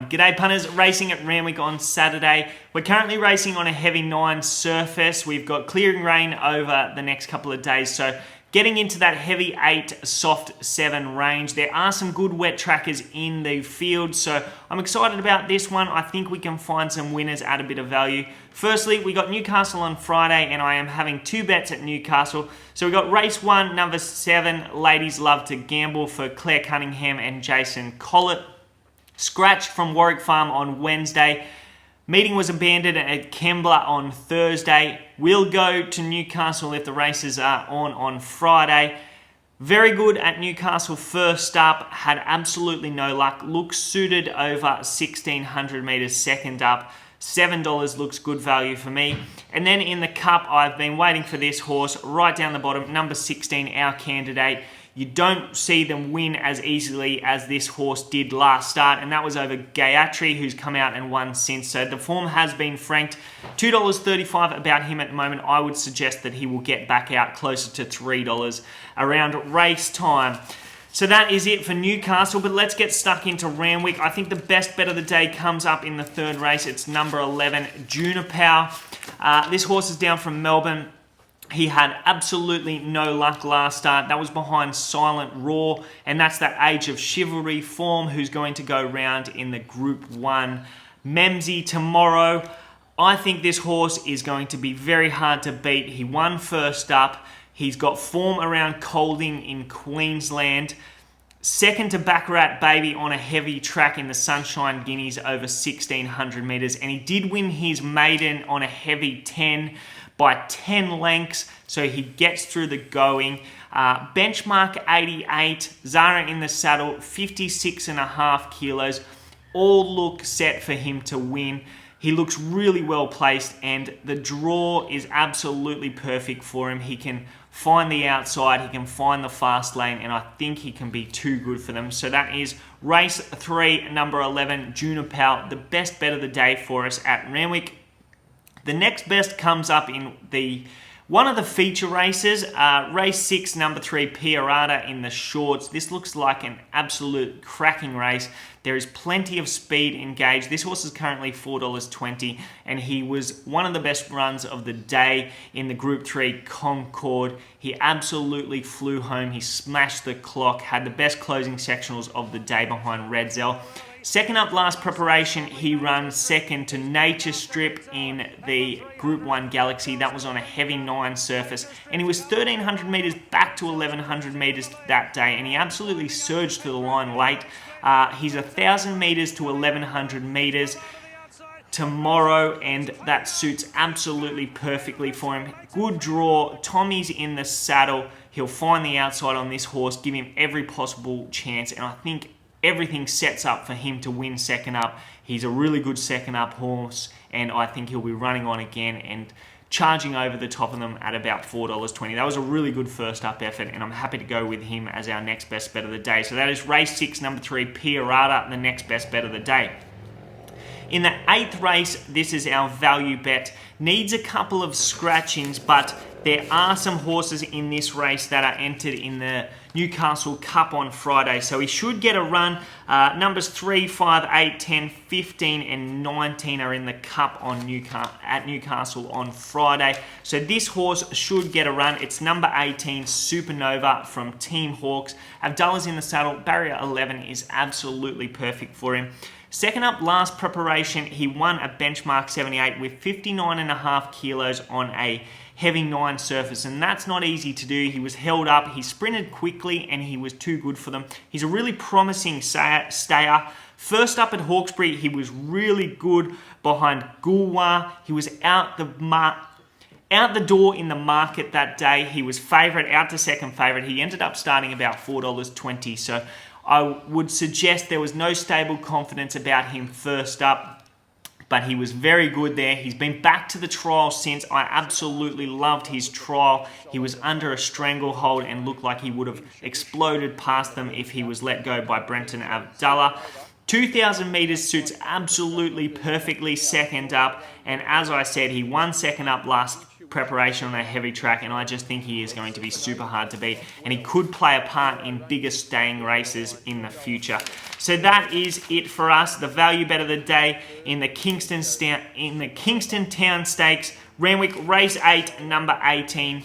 G'day punters, racing at Randwick on Saturday. We're currently racing on a heavy 9 surface. We've got clearing rain over the next couple of days, so getting into that heavy 8, soft 7 range. There are some good wet trackers in the field, so I'm excited about this one. I think we can find some winners at a bit of value. Firstly, we got Newcastle on Friday, and I am having 2 bets at Newcastle. So we got race 1, number 7, Ladies Love to Gamble for Claire Cunningham and Jason Collett. Scratch from Warwick Farm on Wednesday. Meeting was abandoned at Kembla on Thursday. We'll go to Newcastle if the races are on Friday. Very good at Newcastle first up. Had absolutely no luck. Looks suited over 1,600 metres second up. $7 looks good value for me. And then in the Cup, I've been waiting for this horse right down the bottom. Number 16, Our Candidate. You don't see them win as easily as this horse did last start, and that was over Gayatri, who's come out and won since. So the form has been franked. $2.35 about him at the moment. I would suggest that he will get back out closer to $3 around race time. So that is it for Newcastle, but let's get stuck into Randwick. I think the best bet of the day comes up in the third race. It's number 11, Junipal. This horse is down from Melbourne. He had absolutely no luck last start. That was behind Silent Roar, and that's that Age of Chivalry form who's going to go round in the Group 1. Memsey tomorrow. I think this horse is going to be very hard to beat. He won first up. He's got form around Colding in Queensland. Second to Baccarat Baby on a heavy track in the Sunshine Guineas over 1,600 metres. And he did win his maiden on a heavy 10 by 10 lengths. So he gets through the going. Benchmark 88. Zahra in the saddle, 56.5 kilos. All look set for him to win. He looks really well placed, and the draw is absolutely perfect for him. He can find the outside, he can find the fast lane, and I think he can be too good for them. So that is race 3, number 11, Junipal, the best bet of the day for us at Randwick. The next best comes up in one of the feature races, race 6, number 3, Pierata in the shorts. This looks like an absolute cracking race. There is plenty of speed engaged. This horse is currently $4.20, and he was one of the best runs of the day in the Group 3 Concord. He absolutely flew home. He smashed the clock, had the best closing sectionals of the day behind Red Zell. Second up last preparation, he runs second to Nature Strip in the Group 1 Galaxy. That was on a heavy 9 surface, and he was 1,300 metres back to 1,100 metres that day, and he absolutely surged to the line late. He's 1,000 metres to 1,100 metres tomorrow, and that suits absolutely perfectly for him. Good draw. Tommy's in the saddle. He'll find the outside on this horse, give him every possible chance, and I think everything sets up for him to win second up. He's a really good second up horse, and I think he'll be running on again and charging over the top of them at about $4.20. That was a really good first up effort, and I'm happy to go with him as our next best bet of the day. So that is race 6, number 3, Pirata, the next best bet of the day. In the 8th race, this is our value bet. Needs a couple of scratchings, but there are some horses in this race that are entered in the Newcastle Cup on Friday, so he should get a run. Numbers 3, 5, 8, 10, 15, and 19 are in the Cup on at Newcastle on Friday, so this horse should get a run. It's number 18, Supernova from Team Hawks. Abdullah's in the saddle. Barrier 11 is absolutely perfect for him. Second up last preparation, he won a benchmark 78 with 59.5 kilos on a heavy 9 surface, and that's not easy to do. He was held up, he sprinted quickly, and he was too good for them. He's a really promising stayer. First up at Hawkesbury, he was really good behind Gulwa. He was out the door in the market that day. He was favourite, out to second favourite. He ended up starting about $4.20, so I would suggest there was no stable confidence about him first up, but he was very good there. He's been back to the trial since. I absolutely loved his trial. He was under a stranglehold and looked like he would have exploded past them if he was let go by Brenton Abdallah. 2,000 metres suits absolutely perfectly second up, and as I said, he won second up last preparation on a heavy track, and I just think he is going to be super hard to beat, and he could play a part in bigger staying races in the future. So that is it for us. The value bet of the day in the Kingston Town Stakes, Randwick Race 8, number 18,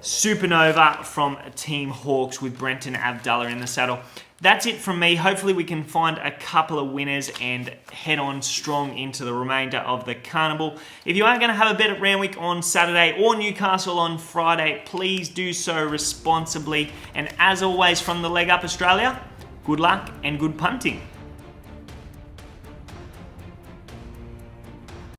Supernova from Team Hawks with Brenton Abdullah in the saddle. That's it from me. Hopefully we can find a couple of winners and head on strong into the remainder of the carnival. If you are going to have a bet at Randwick on Saturday or Newcastle on Friday, please do so responsibly. And as always from the Leg Up Australia, good luck and good punting.